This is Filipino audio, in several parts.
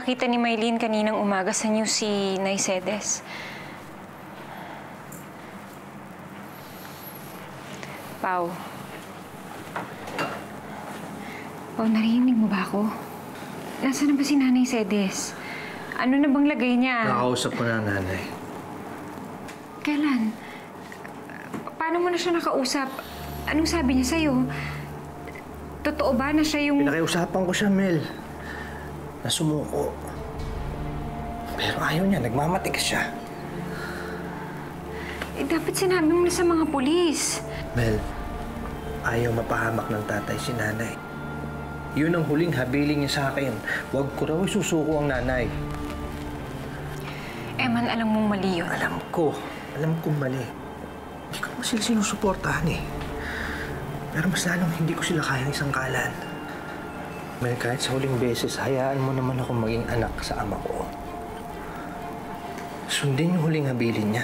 nakita ni Maylene kaninang umaga sa news si Nay Cedes. Pao. Pao, narinig mo ba ako? Nasaan na ba si Nanay Cedes? Ano na bang lagay niya? Nakausap ko na nanay. Kailan? Paano mo na siya nakausap? Anong sabi niya sa'yo? Totoo ba na siya yung... Pinakiusapan ko siya, Mel. Na sumuko. Pero ayaw niya, nagmamatigas siya. Eh, dapat sinabi mo na sa mga pulis. Mel, ayaw mapahamak ng tatay si nanay. Yun ang huling habiling niya sa akin. Huwag ko raw isusuko ang nanay. Eman, alam mong mali yun. Alam ko. Alam kong mali. Hindi ko naman sila sinusuportahan eh. Pero mas lalong hindi ko sila kayang isangkalan. Mel, kahit sa huling beses, hayaan mo naman ako maging anak sa ama ko. Sundin yung huling habilin niya.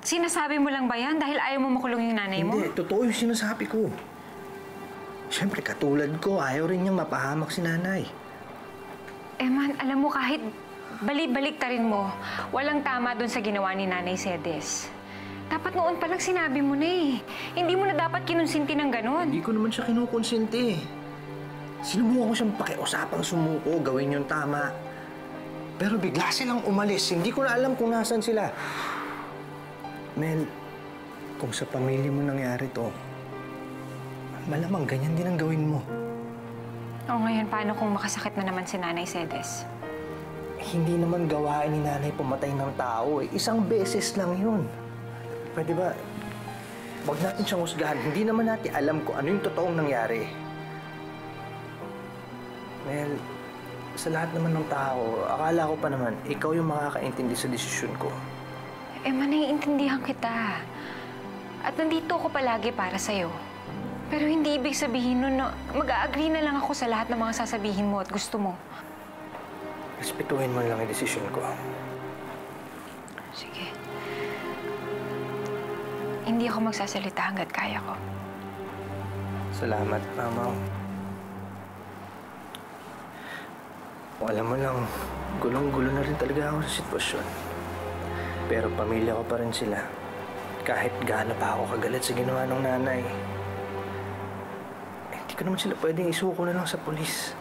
Sinasabi mo lang ba yan dahil ayaw mo makulong yung nanay mo? Hindi, totoo yung sinasabi ko. Siyempre, katulad ko, ayaw rin niyang mapahamak si nanay. Eman, alam mo kahit balik-balik ta rin mo, walang tama doon sa ginawa ni Nanay Cedes. Dapat noon pa lang sinabi mo na eh. Hindi mo na dapat kinonsinti ng ganon. Hindi ko naman siya kinukonsinti. Sinubukan ko siyang pakiusapang sumuko, gawin yung tama. Pero bigla silang umalis. Hindi ko na alam kung nasan sila. Mel, kung sa pamilya mo nangyari to, malamang ganyan din ang gawin mo. O ngayon, paano kung makasakit na naman si Nanay Cedes? Hindi naman gawain ni nanay pumatay ng tao eh. Isang beses lang yun. Pwede ba, huwag natin siyang husgahan. Hindi naman natin alam kung ano yung totoong nangyari. Well, sa lahat naman ng tao, akala ko pa naman, ikaw yung makakaintindi sa desisyon ko. Eh, naiintindihan kita. At nandito ako palagi para sa'yo. Pero hindi ibig sabihin nun na mag-a-agree na lang ako sa lahat ng mga sasabihin mo at gusto mo. Respetuhin mo lang yung desisyon ko. Sige. Hindi ako magsasalita hanggat kaya ko. Salamat, Mama. Alam mo lang, gulong-gulo na rin talaga ako sa sitwasyon. Pero pamilya ko pa rin sila. Kahit gaano pa ako kagalit sa ginawa ng nanay. Hindi ko naman sila pwedeng isuko na lang sa pulis.